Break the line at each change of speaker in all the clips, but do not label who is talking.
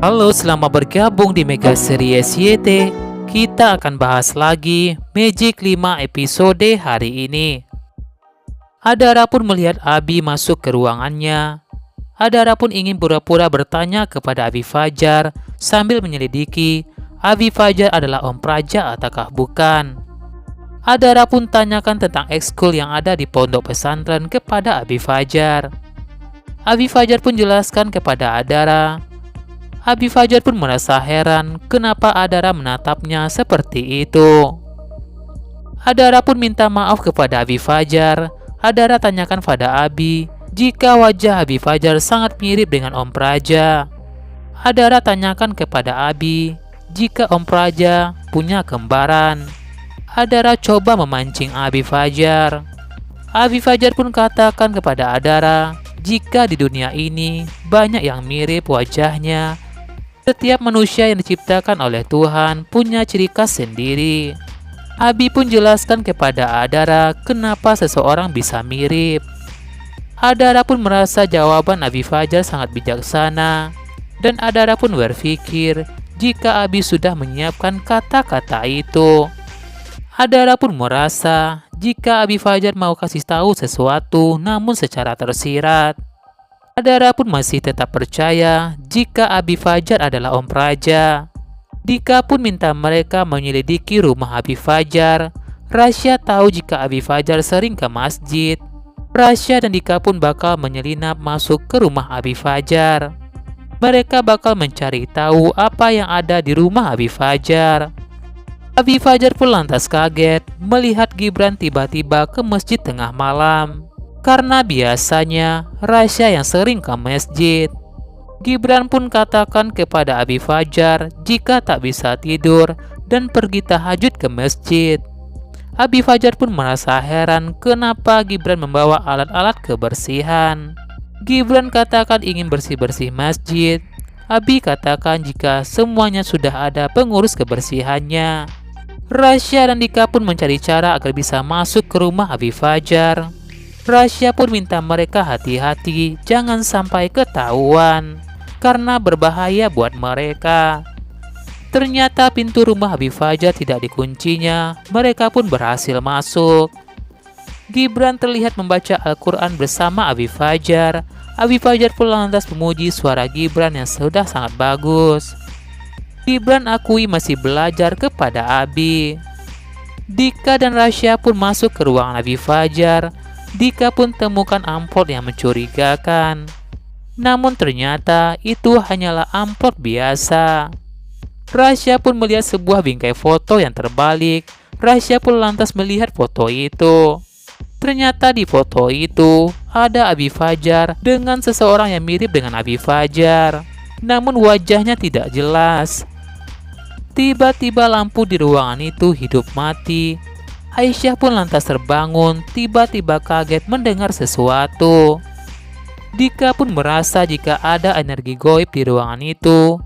Halo, selamat bergabung di Mega Series YT. Kita akan bahas lagi Magic 5 episode hari ini. Adara pun melihat Abi masuk ke ruangannya. Adara pun ingin pura-pura bertanya kepada Abi Fajar sambil menyelidiki Abi Fajar adalah Om Praja ataukah bukan. Adara pun tanyakan tentang ekskul yang ada di pondok pesantren kepada Abi Fajar. Abi Fajar pun jelaskan kepada Adara. Abi Fajar pun merasa heran kenapa Adara menatapnya seperti itu. Adara pun minta maaf kepada Abi Fajar. Adara tanyakan pada Abi jika wajah Abi Fajar sangat mirip dengan Om Praja. Adara tanyakan kepada Abi jika Om Praja punya kembaran. Adara coba memancing Abi Fajar. Abi Fajar pun katakan kepada Adara jika di dunia ini banyak yang mirip wajahnya. Setiap manusia yang diciptakan oleh Tuhan punya ciri khas sendiri. Abi pun jelaskan kepada Adara kenapa seseorang bisa mirip. Adara pun merasa jawaban Abi Fajar sangat bijaksana. Dan Adara pun berpikir jika Abi sudah menyiapkan kata-kata itu. Adara pun merasa jika Abi Fajar mau kasih tahu sesuatu namun secara tersirat. Adara pun masih tetap percaya jika Abi Fajar adalah Om Praja. Dika pun minta mereka menyelidiki rumah Abi Fajar. Rasya tahu jika Abi Fajar sering ke masjid. Rasya dan Dika pun bakal menyelinap masuk ke rumah Abi Fajar. Mereka bakal mencari tahu apa yang ada di rumah Abi Fajar. Abi Fajar pun lantas kaget melihat Gibran tiba-tiba ke masjid tengah malam. Karena biasanya Rasya yang sering ke masjid. Gibran pun katakan kepada Abi Fajar jika tak bisa tidur dan pergi tahajud ke masjid. Abi Fajar pun merasa heran kenapa Gibran membawa alat-alat kebersihan. Gibran katakan ingin bersih-bersih masjid. Abi katakan jika semuanya sudah ada pengurus kebersihannya. Rasya dan Dika pun mencari cara agar bisa masuk ke rumah Abi Fajar. Rasya pun minta mereka hati-hati jangan sampai ketahuan karena berbahaya buat mereka. Ternyata pintu rumah Abi Fajar tidak dikuncinya. Mereka pun berhasil masuk. Gibran terlihat membaca Al-Quran bersama Abi Fajar. Abi Fajar pun lantas memuji suara Gibran yang sudah sangat bagus. Gibran akui masih belajar kepada Abi. Dika dan Rasya pun masuk ke ruangan Abi Fajar. Dika pun temukan amplop yang mencurigakan. Namun ternyata itu hanyalah amplop biasa. Rasya pun melihat sebuah bingkai foto yang terbalik. Rasya pun lantas melihat foto itu. Ternyata di foto itu ada Abi Fajar dengan seseorang yang mirip dengan Abi Fajar. Namun wajahnya tidak jelas. Tiba-tiba lampu di ruangan itu hidup mati. Aisyah pun lantas terbangun, tiba-tiba kaget mendengar sesuatu. Dika pun merasa jika ada energi goib di ruangan itu.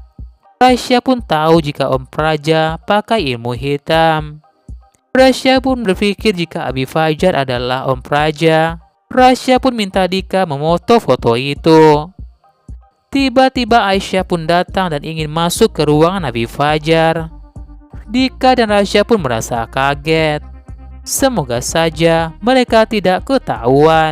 Rasya pun tahu jika Om Praja pakai ilmu hitam. Rasya pun berpikir jika Abi Fajar adalah Om Praja. Rasya pun minta Dika memoto foto itu. Tiba-tiba Aisyah pun datang dan ingin masuk ke ruangan Abi Fajar. Dika dan Rasya pun merasa kaget. Semoga saja mereka tidak ketahuan.